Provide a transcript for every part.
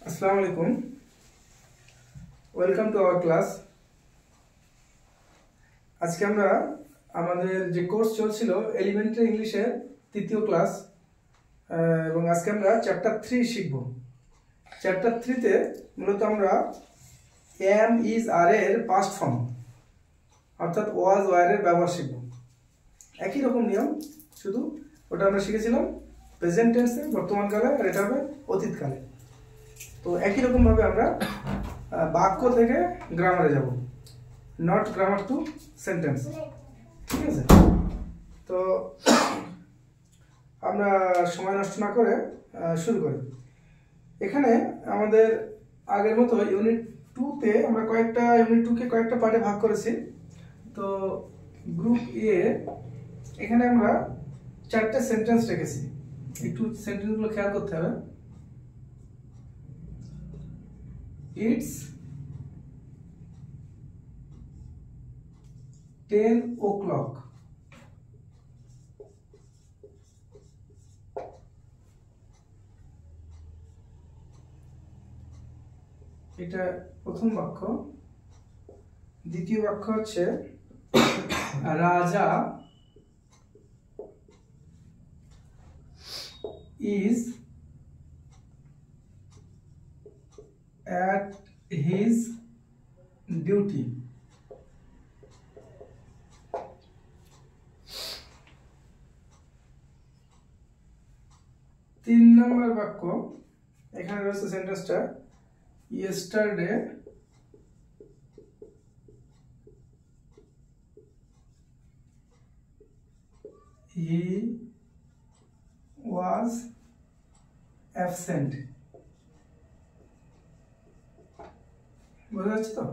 আসসালামু আলাইকুম, welcome to our class. আজকে আমরা আমাদের যে কোর্স চলছিল এলিমেন্টারি ইংলিশের তৃতীয় ক্লাস, এবং আজকে আমরা চ্যাপ্টার 3 শিখব। চ্যাপ্টার 3তে মূলত আমরা এম, ইজ, আর এর পাস্ট ফর্ম অর্থাৎ ওয়াজ, ওয়ার এর ব্যবহার শিখব। একই রকম নিয়ম, শুধু ওটা আমরা শিখেছিলাম প্রেজেন্ট টেন্সে, বর্তমানকালে, আর এটা হবে অতীতকালে। তো একই রকমভাবে আমরা বাক্য থেকে গ্রামারে যাব, নট গ্রামার টু সেন্টেন্স। ঠিক আছে? তো আমরা সময় নষ্ট না করে শুরু করি। এখানে আমাদের আগের মতো ইউনিট 2তে আমরা ইউনিট 2কে কয়েকটা পার্টে ভাগ করেছি। তো গ্রুপ এ এখানে আমরা 4টে সেন্টেন্স রেখেছি। একটু সেন্টেন্সগুলো খেয়াল করতে হবে। It's 10 o'clock. এটা প্রথম বাক্য। দ্বিতীয় বাক্য হচ্ছে রাজা is at his duty. তিন নম্বর বাক্য, এখানে রয়েছে সেন্টেন্সটা yesterday he was absent. বোঝা যাচ্ছে তো?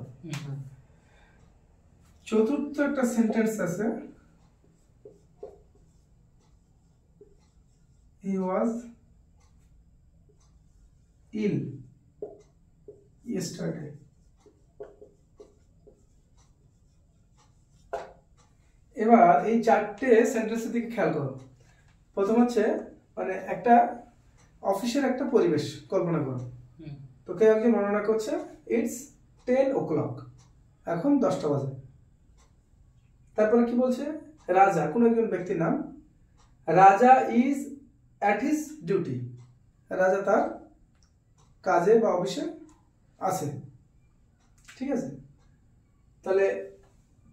চতুর্থ একটা সেন্টেন্স আছে, he was ill yesterday. এবার এই 4টে সেন্টেন্সের দিকে খেয়াল করো। প্রথম হচ্ছে মানে একটা অফিসের একটা পরিবেশ কল্পনা করো। তো কেউ একজন বর্ণনা করছে ইটস 10 o'clock, এখন 10টা বাজে। তারপরে কি বলছে? রাজা, কোন একজন ব্যক্তির নাম। রাজা ইজ অ্যাট হিজ ডিউটি, রাজা তার কাজে বা অফিসে আছে। ঠিক আছে? তাহলে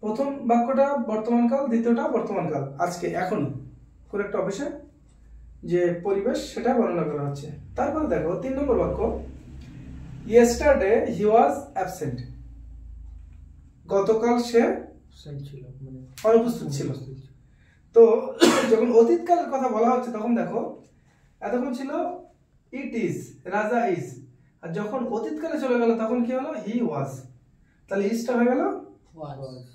প্রথম বাক্যটা বর্তমানকাল, দ্বিতীয়টা বর্তমানকাল, আজকে, এখনই কোন একটা অফিসে যে পরিবেশ সেটা বর্ণনা করা হচ্ছে। তারপরে দেখো 3 নম্বর বাক্য, yesterday he was absent, গতকাল সে অনুপস্থিত ছিল। তো যখন অতীতকালের কথা বলা হচ্ছে তখন দেখো এতক্ষণ ছিল ইট ইজ, রাজা ইজ, আর যখন অতীতকালে চলে গেল তখন কি হলো? হি ওয়াজ। তাহলে ইজটা হয়ে গেল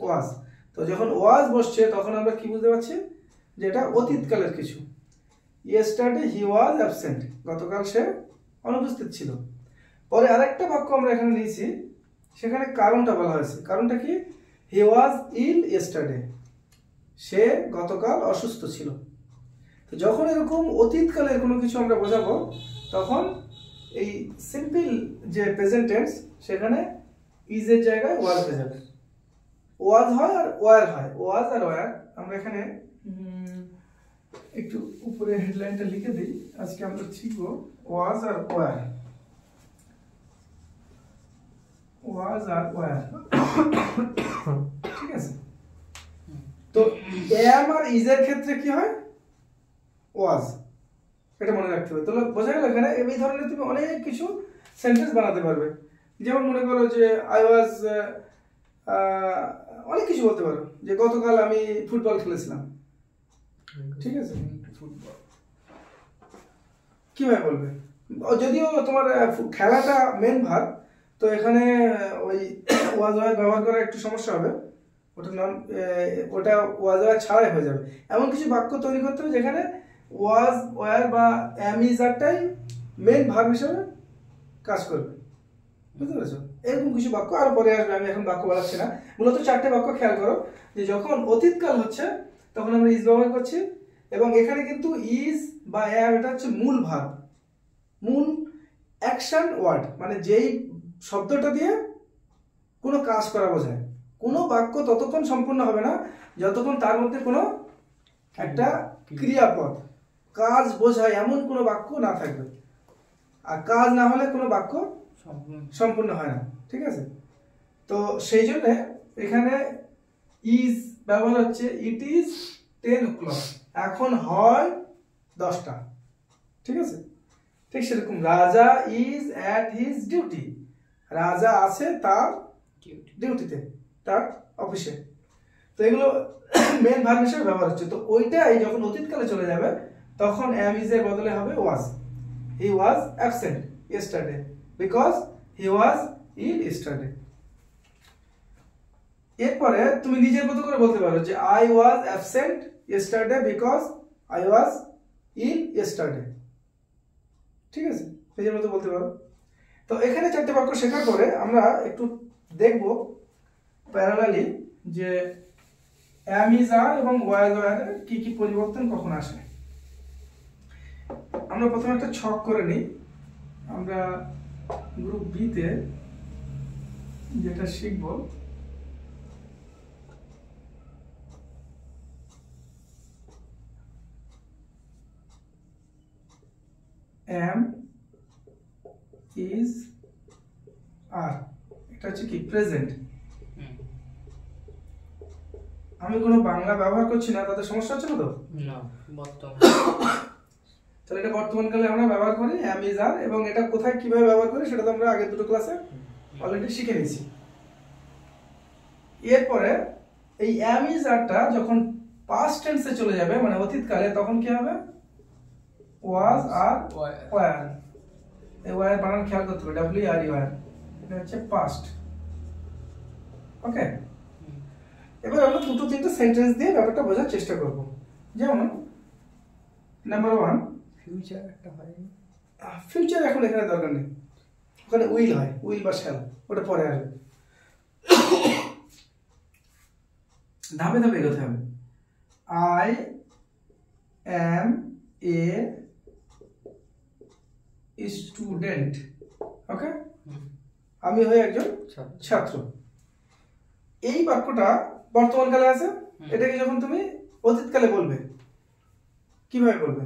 ওয়াজ। তো যখন ওয়াজ বসছে তখন আমরা কি বুঝতে পারছি? যে এটা অতীতকালের কিছু। yesterday he was absent, গতকাল সে অনুপস্থিত ছিল। পরে আরেকটা বাক্য আমরা এখানে নিয়েছি, সেখানে কারণটা বলা হয়েছে। কারণটা কি? he was ill yesterday, সে গতকাল অসুস্থ ছিল। তো যখন এরকম অতীতকালের কোনো কিছু আমরা বোঝাবো তখন এই সিম্পল যে প্রেজেন্ট টেন্স সেখানে ইজের জায়গায় ওয়াজ হয়ে যাবে। ওয়াজ হয় আর ওয়ার হয়, ওয়াজ আর ওয়ার। আমরা এখানে একটু উপরে হেডলাইনটা লিখে দিই। আজকে আমরা শিখব ওয়াজ আর ওয়ার, ওয়াজ আর ওয়ার। ঠিক আছে? তো এম আর ইজের ক্ষেত্রে কি হয়? ওয়াজ, এটা মনে রাখতে হবে। তাহলে বোঝা গেল এখানে এই ধরনের তুমি অনেক কিছু সেন্টেন্স বানাতে পারবে। যেমন মনে করো যে আই ওয়াজ, অনেক কিছু বলতে পারো যে গতকাল আমি ফুটবল খেলেছিলাম। ঠিক আছে? ফুটবল কিভাবে বলবে? যদিও তোমার খেলাটা মেন ভার, তো এখানে ওই ওয়াজ ওয়ার ব্যবহার করা একটু সমস্যা হবে। ওটা ওয়াজ ওয়ার ছাড়াই হয়ে যাবে। এমন কিছু বাক্য তৈরি করতে হবে যেখানে ওয়াজ ওয়ার বা এম ইজ আরটাই মেন ভার্ব হিসেবে কাজ করবে। বুঝতে পেরেছো? এরকম কিছু বাক্য আরো পরে আসবে, আমি এখন বাক্য বলাচ্ছি না। মূলত 4টে বাক্য খেয়াল করো যে যখন অতীতকাল হচ্ছে তখন আমরা ইজ ব্যবহার করছি, এবং এখানে কিন্তু ইজ বা এম এটা হচ্ছে মূল ভার্ব। মুন অ্যাকশন ওয়ার্ড, মানে যেই শব্দটা দিয়ে কোনো কাজ করা বোঝায়। কোনো বাক্য ততক্ষণ সম্পূর্ণ হবে না যতক্ষণ তার মধ্যে কোনো একটা ক্রিয়াপদ কাজ বোঝায় এমন কোনো বাক্য না থাকবে। আর কাজ না হলে কোনো বাক্য সম্পূর্ণ হয় না, ঠিক আছে? তো সেই জন্য এখানে ইজ ব্যবহার হচ্ছে, ইট ইজ 10 o'clock, এখন হয় 10টা, ঠিক আছে? ঠিক সেরকম রাজা ইজ অ্যাট হিজ ডিউটি, রাজা আছে তার ডিউটিতে, তার অফিসে। তো এগুলো মেন ভার্ব হিসেবে ব্যবহার হচ্ছে। তো ওইটাই যখন অতীতকালে চলে যাবে তখন am is এর বদলে হবে was। he was absent yesterday because he was ill yesterday। এরপরে তুমি নিজের মতো করে বলতে পারো যে I was absent yesterday because I was ill yesterday, ঠিক আছে? নিজের মতো বলতে পারো। তো এখানে 4টে বাক্য শেখার পরে আমরা একটু দেখব প্যারালালি যে am is are এবং was were এর কি কি পরিবর্তন কখন আসে। আমরা প্রথমে একটা ছক করে নিই। আমরা গ্রুপ বি তে যেটা শিখব, am is are, এটা হচ্ছে কি প্রেজেন্ট। আমি কোনো বাংলা ব্যবহার করছি না, তাদের সমস্যা হচ্ছে না তো? না, বর্তমান। তাহলে এটা বর্তমানকালে আমরা ব্যবহার করি am is are, এবং এটা কোথায় কিভাবে ব্যবহার করি সেটা তো আমরা আগের দুটো ক্লাসে অলরেডি শিখে নিয়েছি। এরপরে এই am is are টা যখন past tense এ চলে যাবে, মানে অতীতকালে, তখন কি হবে? was are were। এই were বানান খেয়াল করতে হবে, w r e were, এটা হচ্ছে past। ওকে, এবার আমরা দুটো তিনটে সেন্টেন্স দিয়ে ব্যাপারটা বোঝার চেষ্টা করব। যেমন নাম্বার 1 ফিউচার একটা হয়, ফিউচার এখন এখানে দরকার নেই, ওখানে উইল হয়, উইল বা শ্যাল, ওটা পরে আসবে। ধাপে ধাপে এগোতে হবে। আই অ্যাম এ স্টুডেন্ট, ওকে, আমি হই একজন ছাত্র। এই বাক্যটা বর্তমানকালে আছে, এটাকে যখন তুমি অতীতকালে বলবে কিভাবে বলবে?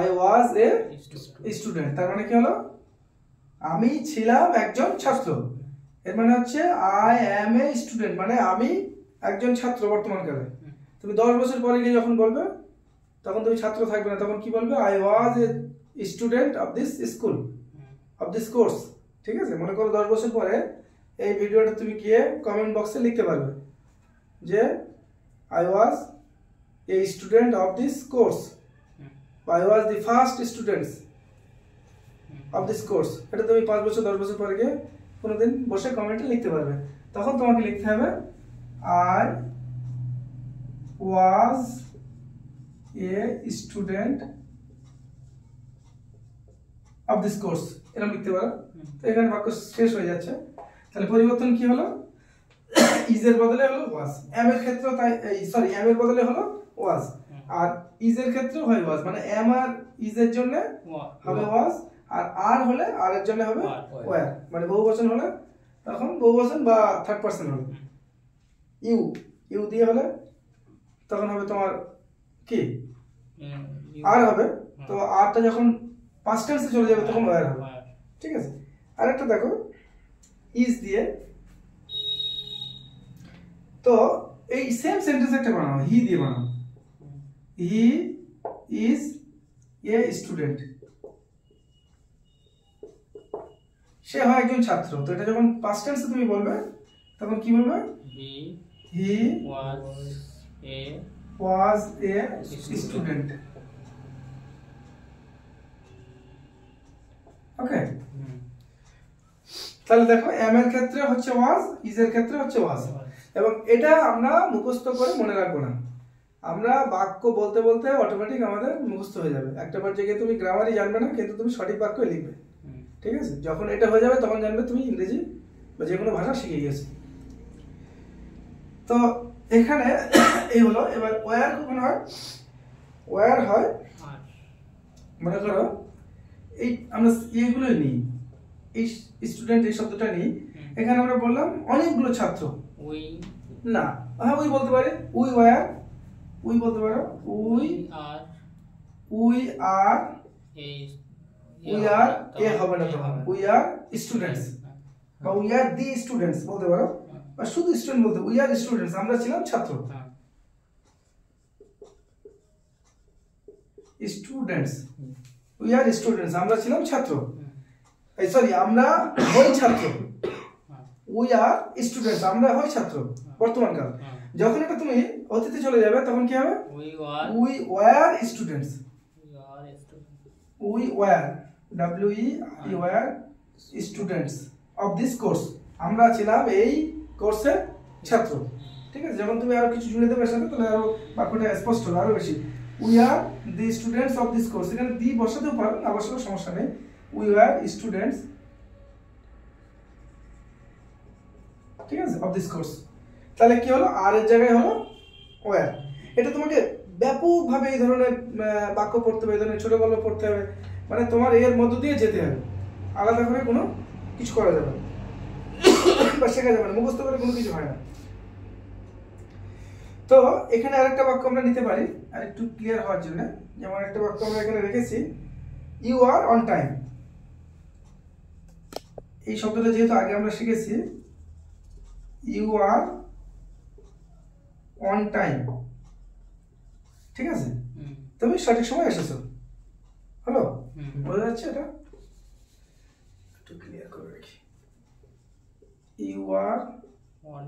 I was a student, তার মানে কি হলো? আমি ছিলাম একজন ছাত্র। এর মানে হচ্ছে I am a student, মানে আমি একজন ছাত্র বর্তমানকালে। তুমি 10 বছর পরে গিয়ে যখন বলবে তখন তুমি ছাত্র থাকবে না, তখন কি বলবে? I was a student of this school, of this course, ঠিক আছে? মনে করো 10 বছর পরে এই ভিডিওটা তুমি গিয়ে কমেন্ট বক্সে লিখতে পারবে যে I was a student of this course, I was the first students of this course। এটা তুমি 5 বছর 10 বছর পরে গিয়ে কোনোদিন বসে কমেন্টে লিখতে পারবে। তখন তোমাকে লিখতে হবে I was a student of this course, এরকম লিখতে পারো। তো এখানে বাক্য শেষ হয়ে যাচ্ছে। তাহলে পরিবর্তন কি হলো? ইজ এর বদলে হলো was, am এর ক্ষেত্রে তাই সরি am এর বদলে হলো was, আর ইজ এর ক্ষেত্রেও হয় was, মানে am আর ইজ এর জন্য হবে was, আর আর হলে আর এর জন্য হবে were, মানে বহুবচন হলে তখন বহুবচন বা থার্ড পারসন হলে ইউ, ইউ দিয়ে হলে তখন হবে তোমার কি আর হবে। তো আরটা যখন পাস্ট টেন্সে চলে যাবে তখন were হবে, ঠিক আছে? আরেকটা দেখো ইজ দিয়ে, তো এই সেম সেন্টেন্স একটা বানাও, হি দিয়ে বানাও। হি ইজ এ স্টুডেন্ট, সে হয় একজন ছাত্র। তো এটা যখন পাস্ট টেন্সে তুমি বলবে তখন কি বলবে? হি ওয়াজ এ স্টুডেন্ট, ওকে। তাহলে দেখো am এর ক্ষেত্রে হচ্ছে was, is এর ক্ষেত্রে হচ্ছে was, এবং এটা আমরা মুখস্থ করে মনে রাখবো না, আমরা বাক্য বলতে বলতে অটোমেটিক আমাদের মুখস্থ হয়ে যাবে। একটা বার জায়গায় তুমি গ্রামারই জানবে না, কিন্তু তুমি সঠিক বাক্য লিখবে, ঠিক আছে? যখন এটা হয়ে যাবে তখন জানবে তুমি ইংরেজি বা যে কোনো ভাষা শিখে গিয়েছো। তো এখানে এই হলো। এবার ওয়্যার কখন হয়? ওয়্যার হয় মনে করো এই আমরা এইগুলোই নিই, এই স্টুডেন্ট এই শব্দটা নিই, এখানে আমরা বললাম অনেকগুলো ছাত্র, উই না হ্যাঁ উই বলতে পারি, উই ওয়্যার, উই বলতে পারো, উই আর উই আর এই উই আর এ হবে না তখন, উই আর স্টুডেন্টস বা উই আর দি স্টুডেন্টস বলতে পারো, বা শুধু স্টুডেন্ট বলতে, উই আর স্টুডেন্টস, আমরা ছিলাম ছাত্র, স্টুডেন্টস, উই আর স্টুডেন্টস, আমরা ছিলাম ছাত্র, এই সরি আমরা হই ছাত্র, উই আর স্টুডেন্টস, আমরা হই ছাত্র বর্তমান কাল। যখন এটা তুমি অতীতে চলে যাবে তখন কি হবে? We were students, we were WE were students of this course, আমরা ছিলাম এই কোর্সের ছাত্র। ঠিক আছে, যখন তুমি আরো কিছু জুড়ে দেবে সাথে তাহলে আরো বাক্যটা স্পষ্ট হবে আরো বেশি। We are the students of this course, এখানে দি বসাতেও পারো, না বসালেও সমস্যা নেই। উই আর স্টুডেন্টস, ঠিক আছে, অফ দিস কোর্স। তাহলে কি হলো? আর এর জায়গায় হলো ওয়্যার। এটা তোমাকে ব্যাপকভাবে এই ধরনের বাক্য পড়তে হবে, এই ধরনের ছোট গল্প পড়তে হবে, মানে তোমার এর মধ্য দিয়ে যেতে হবে, আলাদা করে কোনো কিছু করা যাবে না বা শেখা যাবে না, মুখস্থ করে কোনো কিছু হয় না। তো এখানে আরেকটা বাক্য আমরা নিতে পারি আর একটু ক্লিয়ার হওয়ার জন্য, যেমন একটা বাক্য আমরা এখানে রেখেছি, ইউ আর অন টাইম। এই শব্দটা যেহেতু আগে আমরা শিখেছি, ইউ আর অন টাইম, ঠিক আছে, তুমি সঠিক সময় এসেছো, হলো? বোঝা যাচ্ছে? এটা একটু ক্লিয়ার করে রাখি, ইউ আর অন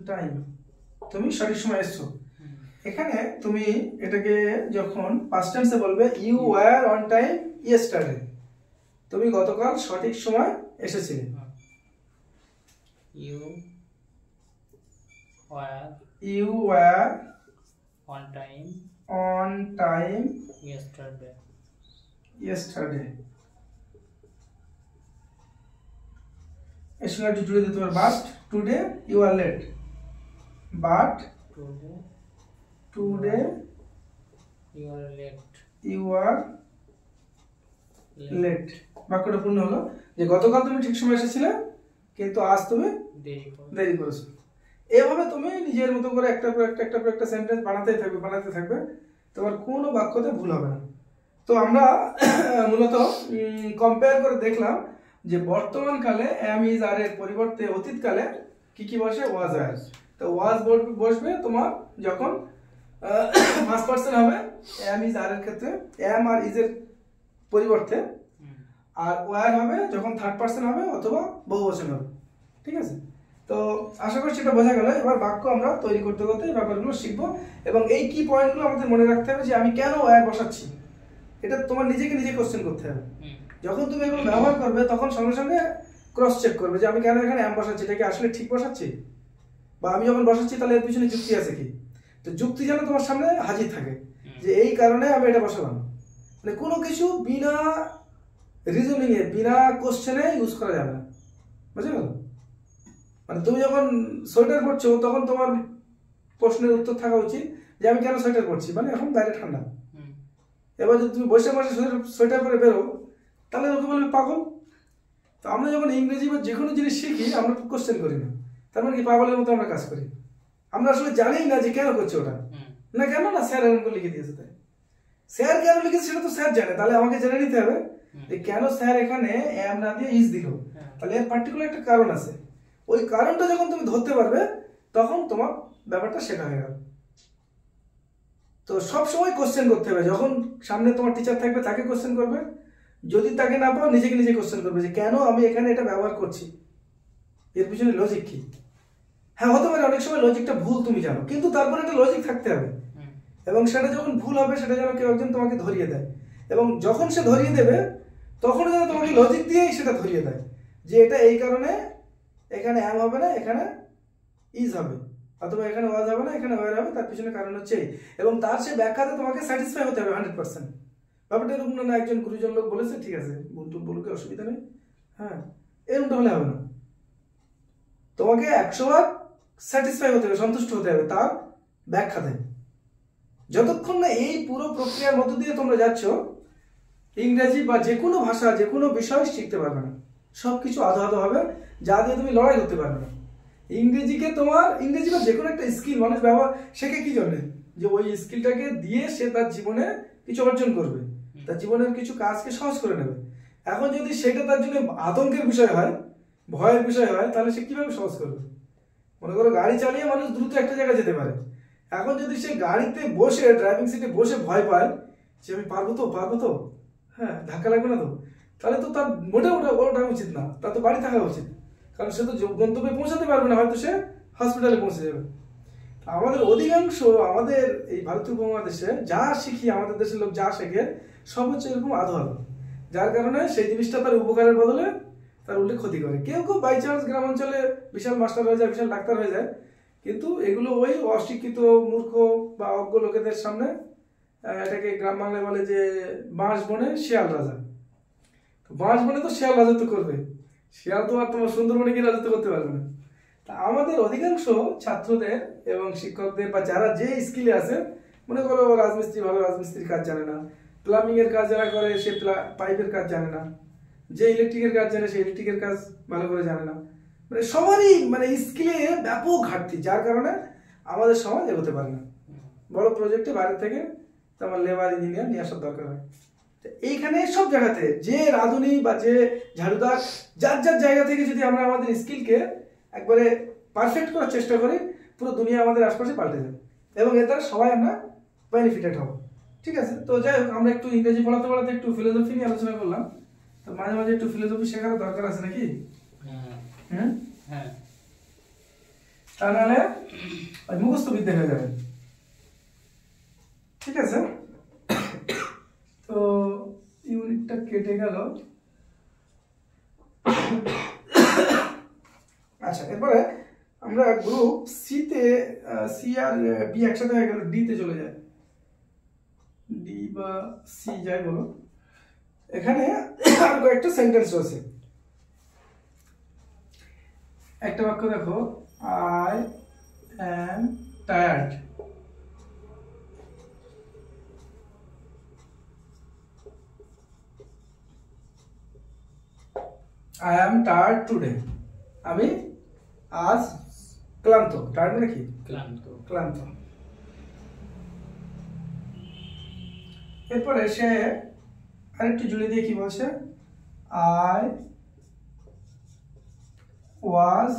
টাইম, তুমি সঠিক সময় এসছো। এখানে তুমি এটাকে যখন পাস্ট টেন্সে বলবে, you were on time yesterday, তুমি গতকাল সঠিক সময় এসেছিলে। You were on time on time yesterday এর সঙ্গে একটু জুড়ে দিতে পারো, but today you are late, but today you are late. বাক্যটা পূর্ণ হলো যে গতকাল তুমি ঠিক সময় এসেছিলে কিন্তু আজ তুমি দেরি করেছো। এভাবে তুমি নিজের মতো করে একটা পর একটা সেন্টেন্স বানাতে থাকবে, তোমার কোনো বাক্যতে ভুল হবে না। তো আমরা মূলত কম্পেয়ার করে দেখলাম যে বর্তমান কালে অ্যাম ইজ আর এর পরিবর্তে অতীতকালে কি বসে? ওয়াজ আর। তো ওয়াজ বসবে তোমার যখন ফার্স্ট পারসন হবে অ্যাম ইজ আর এর ক্ষেত্রে, অ্যাম আর ইজ এর পরিবর্তে, আর ওয়ার হবে যখন থার্ড পারসন হবে অথবা বহুবচন হবে। ঠিক আছে, তো আশা করছি এটা বোঝা গেল। এবার বাক্য আমরা তৈরি করতে এই ব্যাপারগুলো শিখবো, এবং এই কি পয়েন্টগুলো আমাদের মনে রাখতে হবে যে আমি কেন ওয়্যার বসাচ্ছি, এটা তোমার নিজেকে নিজে কোশ্চেন করতে হবে। যখন তুমি এগুলো ব্যবহার করবে তখন সঙ্গে সঙ্গে ক্রস চেক করবে যে আমি কেন এখানে অ্যাম বসাচ্ছি, এটা কি আসলে ঠিক বসাচ্ছি, বা আমি যখন বসাচ্ছি তাহলে এর পিছনে যুক্তি আছে কি। তো যুক্তি যেন তোমার সামনে হাজির থাকে যে এই কারণে আমি এটা বসালাম, মানে কোনো কিছু বিনা রিজনিং এ বিনা কোশ্চেনে ইউজ করা যাবে না, বুঝে গেল? মানে তুমি যখন সোয়েটার পরছো তখন তোমার প্রশ্নের উত্তর থাকা উচিত যে আমি কেন সোয়েটার পরছি, মানে এখন বাইরে ঠান্ডা। এবার যদি তুমি বৈশাখ মাসে সোয়েটার পরে বেরো তাহলে লোকে বলবে পাগল। তো আমরা যখন ইংরেজি বা যে কোনো জিনিস শিখি আমরা কোশ্চেন করি না, তার মানে কি পাগলের মতো আমরা কাজ করি। আমরা আসলে জানি না যে কেন করছি ওটা, না কেন না স্যার এরকম লিখে দিয়েছে, তাই স্যার কেন লিখেছে সেটা তো স্যার জানে, তাহলে আমাকে জেনে নিতে হবে যে কেন স্যার এখানে অ্যাম না দিয়ে ইজ দিল, তাহলে এর পার্টিকুলার একটা কারণ আছে। ওই কারণটা যখন তুমি ধরতে পারবে তখন তোমার ব্যাপারটা শেখা হয়ে গেল। তো সব সময় কোশ্চেন করতে হবে, যখন সামনে তোমার টিচার থাকবে তাকে কোশ্চেন করবে, যদি তাকে না পাও নিজেকে নিজে কোশ্চেন করবে যে কেন আমি এখানে এটা ব্যবহার করছি, এর পিছনে লজিক কি। হ্যাঁ হতে পারে অনেক সময় লজিকটা ভুল তুমি জানো, কিন্তু তারপরে একটা লজিক থাকতে হবে, এবং সেটা যখন ভুল হবে সেটা যেন কেউ একজন তোমাকে ধরিয়ে দেয়, এবং যখন সে ধরিয়ে দেবে তখন যেন তোমাকে লজিক দিয়েই সেটা ধরিয়ে দেয় যে এটা এই কারণে এখানে অ্যাম হবে না, এখানে ইজ হবে, অথবা এখানে ওয়াজ হবে না, এখানে ওয়্যার হবে, তার পিছনে কারণ হচ্ছে, এবং তার সে ব্যাখ্যাতে তোমাকে স্যাটিসফাই হতে হবে 100%। ব্যাপারটা এরকম না একজন গুরুজন লোক বলেছে ঠিক আছে ভুল বলুকে অসুবিধা নেই, হ্যাঁ এরকমটা হলে হবে না, তোমাকে 100% স্যাটিসফাই হতে হবে, সন্তুষ্ট হতে হবে তার ব্যাখ্যাতে। যতক্ষণ না এই পুরো প্রক্রিয়ার মধ্য দিয়ে তোমরা যাচ্ছ ইংরেজি বা যে কোনো ভাষা যে কোনো বিষয় শিখতে পারবে না, সব কিছু আধো আধো হবে, যা দিয়ে তুমি লড়াই করতে পারবে না। ইংরেজিকে তোমার, ইংরেজি বা যে কোনো একটা স্কিল মানুষ ব্যবহার শেখে কি জন্য, যে ওই স্কিলটাকে দিয়ে সে তার জীবনে কিছু অর্জন করবে, তার জীবনের কিছু কাজকে সহজ করে নেবে। এখন যদি সেটা তার জন্য আতঙ্কের বিষয় হয়, ভয়ের বিষয় হয়, তাহলে সে কিভাবে সহজ করবে? মনে করো গাড়ি চালিয়ে মানুষ দ্রুত একটা জায়গায় যেতে পারে, এখন যদি সে গাড়িতে বসে ড্রাইভিং সিটে বসে ভয় পায় যে আমি পারবো তো, হ্যাঁ ধাক্কা লাগবে না তো, তাহলে তো তার মোটেও ওটা উচিত না, তার তো বাড়ি থাকা উচিত, কারণ সে তো গন্তব্যে পৌঁছাতে পারবে না, হয়তো সে হসপিটালে পৌঁছে যাবে। আমাদের অধিকাংশ আমাদের এই ভারতীয় উপমহাদেশে যা শিখি, আমাদের দেশের লোক যা শেখে সব হচ্ছে এরকম আধো আধো, যার কারণে সেই জিনিসটা তার উপকারের বদলে তার উল্টে ক্ষতি করে। কেউ কেউ বাই চান্স গ্রাম অঞ্চলে বিশাল মাস্টার হয়ে যায়, বিশাল ডাক্তার হয়ে যায়, কিন্তু এগুলো ওই অশিক্ষিত মূর্খ বা অজ্ঞ লোকেদের সামনে এটাকে গ্রাম বাংলায় বলে যে বাঁশ বনে শিয়াল রাজা। বাঁশ বনে তো শিয়াল রাজত্ব করবে, শিয়াল তো আর তোমার সুন্দরবনে গিয়ে রাজত্ব করতে পারবে না। তা আমাদের অধিকাংশ ছাত্রদের এবং শিক্ষকদের বা যারা যে স্কিলে আছে, মনে করো রাজমিস্ত্রি ভালো রাজমিস্ত্রির কাজ জানে না, প্লাম্বিং এর কাজ যারা করে সে পাইপের কাজ জানে না, যে ইলেকট্রিকের কাজ জানে সে ইলেকট্রিকের কাজ ভালো করে জানে না, মানে সবারই মানে স্কিলে ব্যাপক ঘাটতি, যার কারণে আমাদের সমাজ এগোতে পারে না। বড় প্রজেক্টে বাইরে থেকে তোমার লেবার ইঞ্জিনিয়ার নিয়ে আসার দরকার হয়। এইখানে সব জায়গাতে যে রাঁধুনি বা যে ঝাড়ুদার যার যার জায়গা থেকে যদি আমরা আমাদের স্কিলকে একবারে পারফেক্ট করার চেষ্টা করি, পুরো দুনিয়া আমাদের আশপাশে পাল্টে যাবে এবং এর দ্বারা সবাই আমরা বেনিফিটেড হব। ঠিক আছে, তো যাই হোক, আমরা একটু ইংরেজি পড়াতে পড়াতে একটু ফিলোসফি নিয়ে আলোচনা করলাম, তো মাঝে মাঝে একটু ফিলোসফি শেখার দরকার আছে নাকি? হ্যাঁ, তা নাহলে ওই মুখস্থ বিদ্যা হয়ে যাবে। ঠিক আছে, তো ইউনিটটা কেটে গেল। আচ্ছা, এরপরে আমরা গ্রুপ সি তে, সি আর বি একসাথে হয়ে গেল, ডি তে চলে যায়, ডি বা সি যাই বলো। এখানে আর কয়েকটা সেন্টেন্স রয়েছে। একটা বাক্য দেখো, I am tired. I am tired today. আমি আজ ক্লান্ত। টায়ার্ড মানে কি? ক্লান্ত। এরপরে সে আরেকটু জুড়ে দিয়ে কি বলছে, I was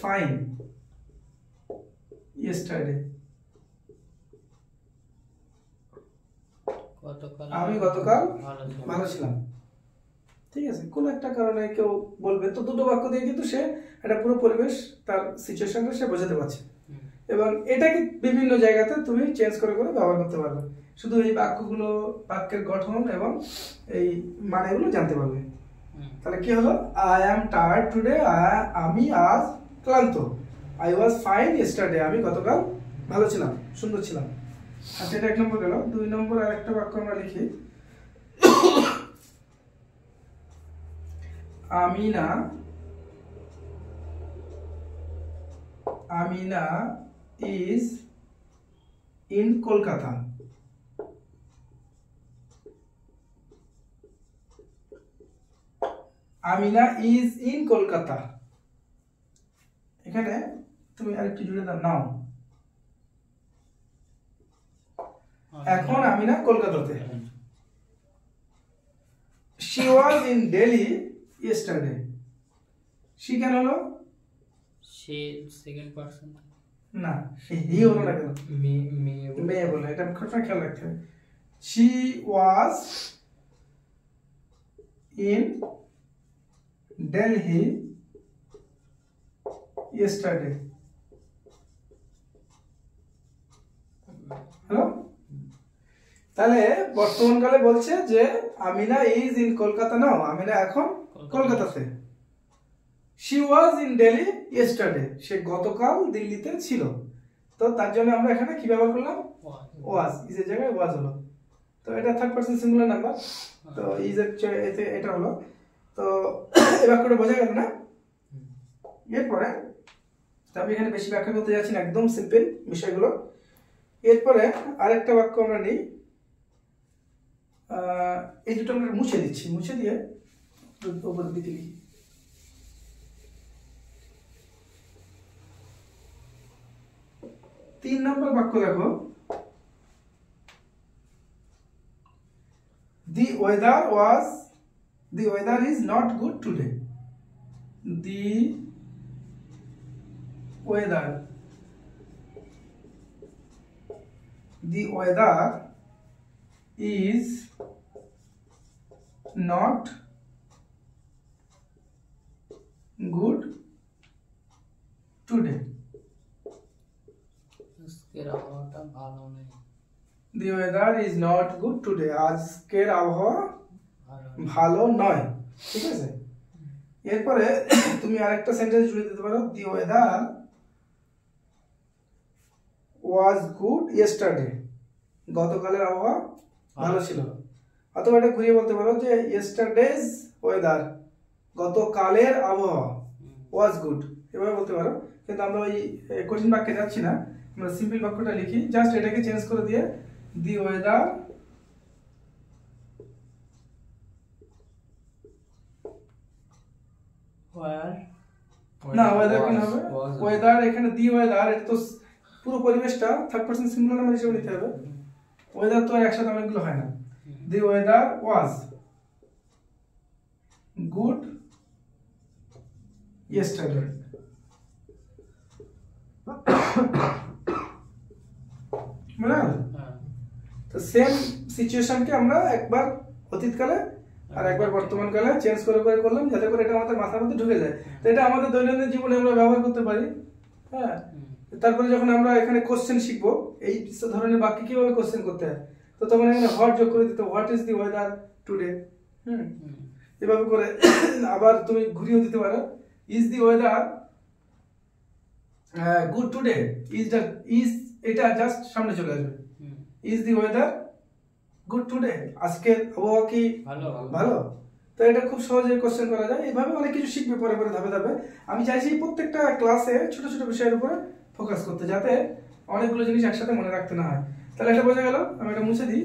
fine yesterday. আমি গতকাল ভালো ছিলাম। ঠিক আছে, কোন একটা কারণে কেউ বলবে, তো দুটো বাক্য দিয়ে কিন্তু সে একটা পুরো পরিবেশ তার সিচুয়েশনটা সে বোঝাতে পারছে, এবং এটাকে বিভিন্ন জায়গাতে তুমি চেঞ্জ করে করে ব্যবহার করতে পারবে, শুধু এই বাক্যগুলো, বাক্যের গঠন এবং এই মানেগুলো জানতে পারবে। তাহলে কি হলো, আই অ্যাম টায়ার্ড টুডে, আমি আজ ক্লান্ত। আই ওয়াজ ফাইন ইয়েস্টারডে, আমি গতকাল ভালো ছিলাম, সুন্দর ছিলাম। আচ্ছা, এটা 1 নম্বর গেল। 2 নম্বর আরেকটা বাক্য আমরা লিখি, Amina is in Kolkata. Amina is in Kolkata। এখানে তুমি আরেকটু জুড়ে দাও, নাও। এখন আমিনা কলকাতাতে। She was in Delhi yesterday. She কেন হলো? she second person না, হি হলো না কেন? মেয়ে বলে, এটা ঘটনা খেয়াল রাখতে হবে। She was in Delhi yesterday. Hello, তাহলে বর্তমানকালে বলছে যে আমিনা ইজ ইন কলকাতা নাও, আমিনা এখন কলকাতাতে। She was in Delhi yesterday, সে গতকাল দিল্লিতে ছিল। তো তার জন্য আমরা এখানে কি ব্যবহার করলাম, was, ইজ এর জায়গায় was হলো। তো এটা থার্ড পারসন সিঙ্গুলার নাম্বার, তো ইজ এতে এটা হলো। তো এই বাক্যটা বোঝা গেল না? এরপরে আমি এখানে বেশি ব্যাখ্যা করতে যাচ্ছি না, একদম সিম্পল বিষয়গুলো। এরপরে আরেকটা বাক্য আমরা নিই, এই দুটো আমরা মুছে দিচ্ছি, মুছে দিয়ে উপরের দিকে লিখি। তিন নম্বর বাক্য দেখো, the weather is not good today. The weather is not good today. আজকের আবহাওয়াটা ভালো নেই। The weather is not good today. আজকের আবহাওয়া ভালো ভালো নয়, ঠিক আছে। এরপরে তুমি আরেকটা সেন্টেন্স জুড়ে দিতে পারো, the weather was good yesterday. গতকালের আবহাওয়া ভালো ছিল। অথবা এটা ঘুরিয়ে বলতে পারো যে yesterday's weather, গতকালের আবহাওয়া was good, এভাবে বলতে পারো। কিন্তু আমরা ওই কঠিন বাক্যে যাচ্ছি না, আমরা সিম্পল বাক্যটা লিখি, জাস্ট এটাকে চেঞ্জ করে দিয়ে the weather না, ওয়েদার কেন হবে? ওয়েদার এখানে দি ওয়েদার, এটা তো পুরো পরিবেশটা থার্ড পারসন সিঙ্গুলার নাম্বার হিসেবে নিতে হবে। ওয়েদার তো আর একসাথে অনেকগুলো হয় না। The weather was good yesterday. বুঝলেন? তো সেম সিচুয়েশনকে আমরা একবার অতীতকালে আর একবার বর্তমানকালে চেঞ্জ করে করে করলাম, যাতে করে এটা আমাদের মাথার মধ্যে ঢুকে যায়। তো এটা আমাদের দৈনন্দিন জীবনে আমরা ব্যবহার করতে পারি। হ্যাঁ, তারপরে যখন আমরা এখানে কোশ্চেন শিখবো এই ধরনের বাক্যে কিভাবে কোশ্চেন করতে হয়, তো তখন এখানে হোয়াট যোগ করে দিতে, what is the weather today. এভাবে করে আবার তুমি ঘুরিয়েও দিতে পারো, is the weather good today. Is এটা জাস্ট সামনে চলে আসবে, is the weather good today, আজকের আবহাওয়া কি ভালো। তো এটা খুব সহজে কোশ্চেন করা যায়। এইভাবে অনেক কিছু শিখবে পরে পরে ধাপে ধাপে। আমি চাইছি প্রত্যেকটা ক্লাসে ছোট ছোট বিষয়ের উপর ফোকাস করতে, যাতে অনেকগুলো জিনিস একসাথে মনে রাখতে না হয়। তাহলে এটা বোঝা গেল। আমি এটা মুছে দিই,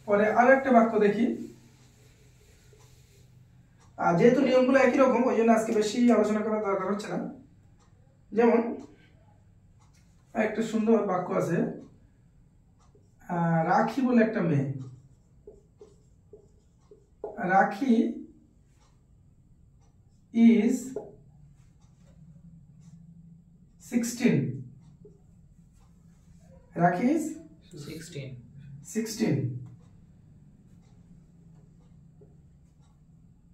পরে আরো একটা বাক্য দেখি। আর যেহেতু নিয়মগুলো একই রকম, ওই জন্য আজকে বেশি আলোচনা করার দরকার হচ্ছে না। যেমন একটা সুন্দর বাক্য আছে, রাখি বলে একটা মেয়ে, রাখি is 16. রাখি is 16.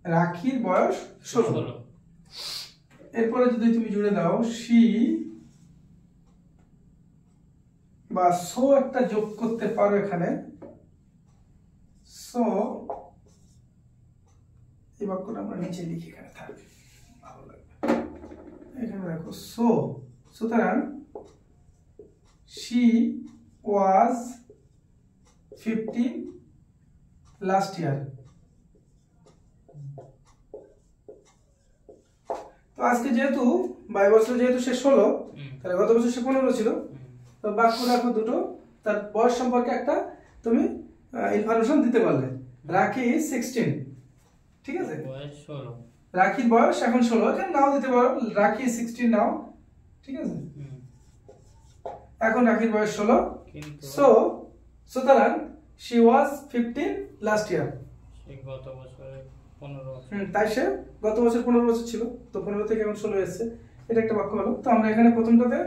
রাখির বয়স 16। এরপরে যদি তুমি জুড়ে দাও she বা সো একটা যোগ করতে পারো এখানে, সো এই বাক্যটা আমরা নিচে লিখি, এখানে থাকবে, ভালো লাগবে। এখানে দেখো সো, সুতরাং she was 15 last year. তো আজকে যেহেতু 22 বছর, যেহেতু সে 16, তাহলে গত বছর সে 15 ছিল। তো বাক্য রাখো দুটো, তার বয়স সম্পর্কে একটা তুমি ইনফরমেশন দিতে পারলে। রাখি 16, ঠিক আছে, রাখির বয়স এখন 16, এখানে নাও দিতে পারো, রাখি 16 নাও, ঠিক আছে। এখন রাখির বয়স 16, সো সুতরাং she was 15 last year. গত বছরে 15 তাই সে গত বছর 15 বছর ছিল, তো 15 থেকে এখন 16 এসেছে। এটা একটা বাক্য হলো। তো আমরা এখানে প্রথমটাতে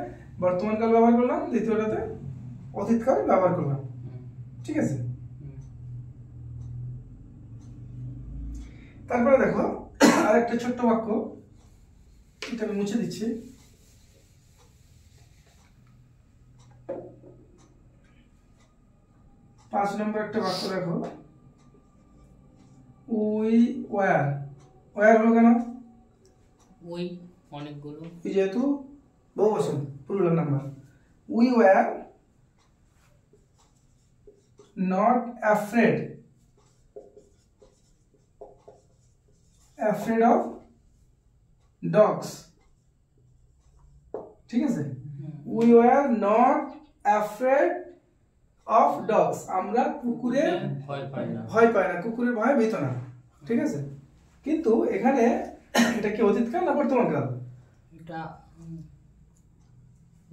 বর্তমানকাল ব্যবহার করলাম, দ্বিতীয়টাতে অতীতকাল ব্যবহার করলাম, ঠিক আছে। তারপরে দেখো আরেকটা ছোট্ট বাক্য, এটা আমি মুছে দিচ্ছি। পাঁচ নম্বর একটা বাক্য দেখো, উই ওয়ার। ওয়ার হলো কেন? উই অনেকগুলো, যেহেতু বহু বচন, plural number. We were not afraid of dogs, ঠিক আছে। We were not afraid of dogs, আমরা কুকুরের ভয় পাই না। ভয় পাই না, কুকুরের ভয়ে ভীত না, ঠিক আছে। কিন্তু এখানে এটা কি অতীতকাল না বর্তমানকাল? এটা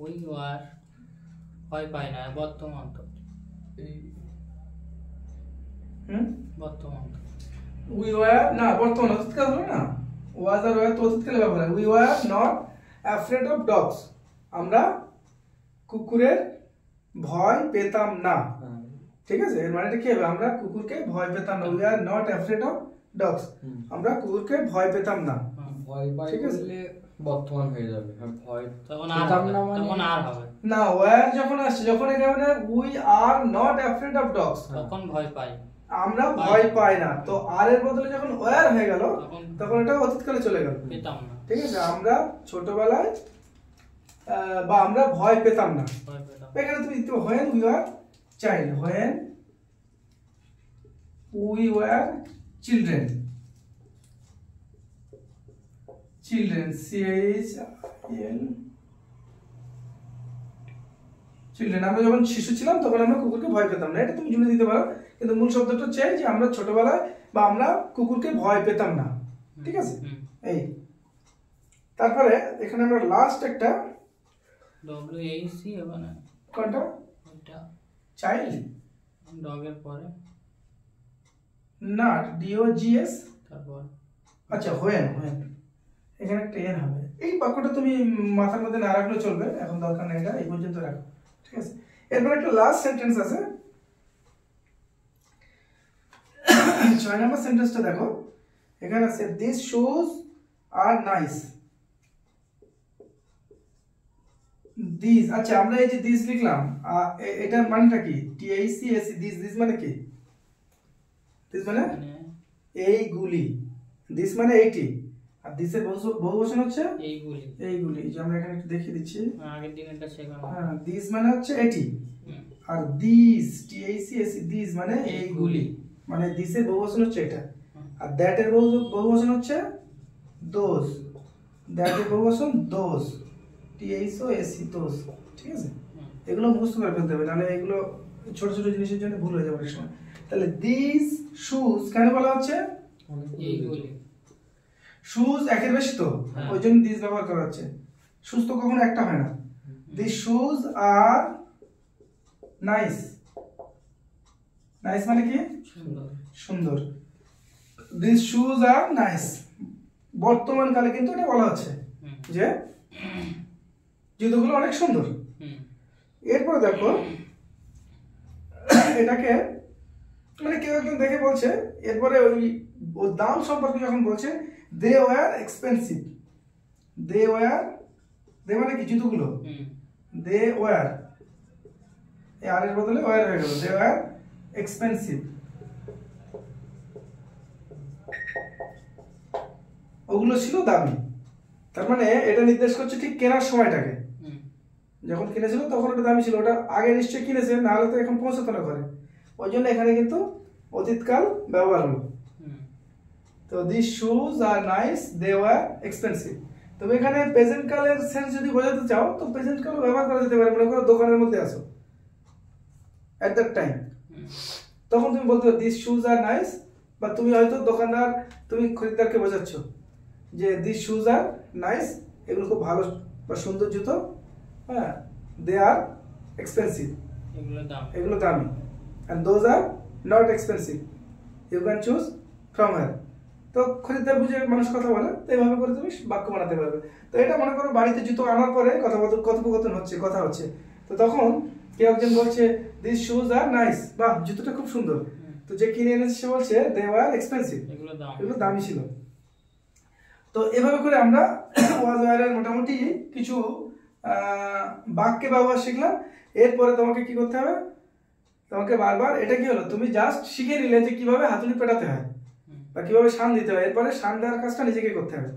উই ওয়ার ভয় পাই না, বর্তমান তো। বর্তমান তো। উই ওয়ার না, বর্তমান অতীতকাল হলো না, ওয়াজ আর ওয়ার তো অতীতকালে ব্যবহার হয়। We were not afraid of dogs, আমরা কুকুরের ভয় পেতাম না, ঠিক আছে। এর মানেটা কি হবে? আমরা কুকুরকে ভয় পেতাম না। We are not afraid of dogs, আমরা কুকুরকে ভয় পেতাম না। ভয় পাই ঠিক আছে। বললে বর্তমান হয়ে যাবে, আর ভয় তখন আর পেতাম হবে না না, মানে তখন আর হবে না, ওয়ার যখন আসছে, যখন এখানে we are not afraid of dogs, তখন ভয় পাই। আমরা ভয় পাই না, তো আর এর বদলে যখন ওয়ার হয়ে গেল তখন তখন এটা অতীতকালে চলে গেল, পেতাম না, ঠিক আছে। আমরা ছোটবেলায় বা আমরা ভয় পেতাম না। ভয় পেতাম। এখানে তুমি দিতে when we were child, when we were children, children, CHIL, children, আমরা যখন শিশু ছিলাম তখন আমরা কুকুরকে ভয় পেতাম না, এটা তুমি জুড়ে দিতে পারো, কিন্তু মূল শব্দটা চাই যে আমরা ছোটবেলায় বা আমরা কুকুরকে ভয় পেতাম না, ঠিক আছে। এই তারপরে এখানে আমরা লাস্ট একটা WAC হবে না, কোনটা? ওটা চাইল্ড ডগের পরে, না, DOGS, তারপর আচ্ছা when, এখানে একটা এন হবে। এই বাক্যটা তুমি মাথার মধ্যে না রাখলে চলবে, এখন দরকার নেই, এটা এই পর্যন্ত রাখো, ঠিক আছে। এরপর একটা লাস্ট সেন্টেন্স আছে, 6 নম্বর সেন্টেন্সটা দেখো, এখানে আছে this shoes are nice. This, আচ্ছা আমরা এই যে দিস লিখলাম, এটার মানেটা কি? TICAC, দিস মানে কি? দিস মানে মানে এইগুলি, দিস মানে এইটি, আর দিসের বহুবচন হচ্ছে এইগুলি। এইগুলি, যে আমরা এখানে একটু দেখিয়ে দিচ্ছি। আগের দিন এটা শেখানো। হ্যাঁ, দিস মানে হচ্ছে এটি, হুম। আর দিস TICAC, দিস মানে এইগুলি, মানে দিসের বহুবচন হচ্ছে এটা, আর দ্যাট এর বহুবচন হচ্ছে দোজ, দ্যাট এর বহুবচন দোজ, TICAC, দোজ, ঠিক আছে। এগুলো মুখস্থ করে ফেলতে হবে, নাহলে এগুলো ছোট ছোট জিনিসের জন্য ভুল হয়ে যাবে অনেক সময়। তাহলে দিস শুজ কেন বলা হচ্ছে? এইগুলি শুজ একের বেশি তো, হ্যাঁ। ওই জন্য দিস ব্যবহার করা হচ্ছে। শুজ তো কখনো একটা হয় না। This shoes are nice, nice মানে কি? সুন্দর। সুন্দর। দিস শুজ আর নাইস, বর্তমান কালে কিন্তু এটা বলা হচ্ছে হুম। যে জুতোগুলো অনেক সুন্দর। হুম। এরপর দেখো এটাকে মানে কেউ একজন দেখে বলছে, এরপরে ওর দাম সম্পর্কে যখন বলছে, দে ওয়ার এক্সপেন্সিভ, দে মানে কি? জুতোগুলো, হুম। দে ওয়ার, এই আর এর বদলে ওয়ার হয়ে গেল, দে ওয়ার এক্সপেন্সিভ, ওগুলো ছিল দামি। তার মানে এটা নির্দেশ করছে ঠিক কেনার সময়টাকে, হুম। যখন কিনেছিল তখন ওটা দামি ছিল, ওটা আগে নিশ্চয়ই কিনেছে, না হলে তো এখন পৌঁছাতো না ঘরে, ওই জন্য এখানে কিন্তু অতীতকাল ব্যবহার হলো। হুম। তো this shoes are nice, they are expensive. তবে এখানে প্রেজেন্ট কালের সেন্স যদি বোঝাতে চাও তো প্রেজেন্ট কালও ব্যবহার করা যেতে পারে। মনে করো দোকানের মধ্যে আসো এট দ্যাট টাইম, তখন তুমি বলতে পারো দিস শুজ আর নাইস, বা তুমি হয়তো দোকানদার, তুমি খরিদ্দারকে বোঝাচ্ছ যে দিস শুজ আর নাইস, এগুলো খুব ভালো বা সুন্দর জুতো, হ্যাঁ, দে আর এক্সপেন্সিভ, এগুলো দামি, and those are not expensive, you can choose from here। তো খরিদ্দার বুঝে মানুষ কথা বলে, তো এইভাবে করে তুমি বাক্য বানাতে পারবে। তো এটা মনে করো বাড়িতে জুতো আনার পরে কথোপকথন হচ্ছে, কথা হচ্ছে, তো তখন কেউ একজন বলছে দিস শুজ আর নাইস, বাহ জুতোটা খুব সুন্দর, তো যে কিনে এনেছে সে বলছে দে আর এক্সপেন্সিভ, এগুলো দামি ছিল। তো এভাবে করে আমরা ওয়াজ ওয়ারের মোটামুটি কিছু বাক্যে ব্যবহার শিখলাম। এরপরে তোমাকে কি করতে হবে? তোমাকে বারবার, এটা কি হলো, তুমি জাস্ট শিখে নিলে যে কিভাবে হাতুড়ি পেটাতে হয় বা কিভাবে শান দিতে হয়, এরপরে শান দেওয়ার কাজটা নিজেকে করতে হবে,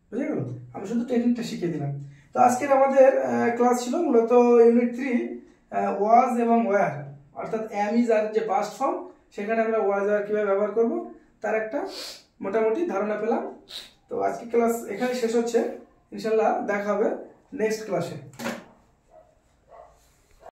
বুঝে গেল? আমি শুধু টেকনিকটা শিখিয়ে দিলাম। তো আজকের আমাদের ক্লাস ছিল মূলত ইউনিট 3 ওয়াজ এবং ওয়ার, অর্থাৎ অ্যাম ইজ আর যে পাস্ট ফর্ম, সেখানে আমরা ওয়াজ ওয়ার কিভাবে ব্যবহার করব তার একটা মোটামুটি ধারণা পেলাম। তো আজকে ক্লাস এখানে শেষ হচ্ছে, ইনশাল্লাহ দেখা হবে নেক্সট ক্লাসে।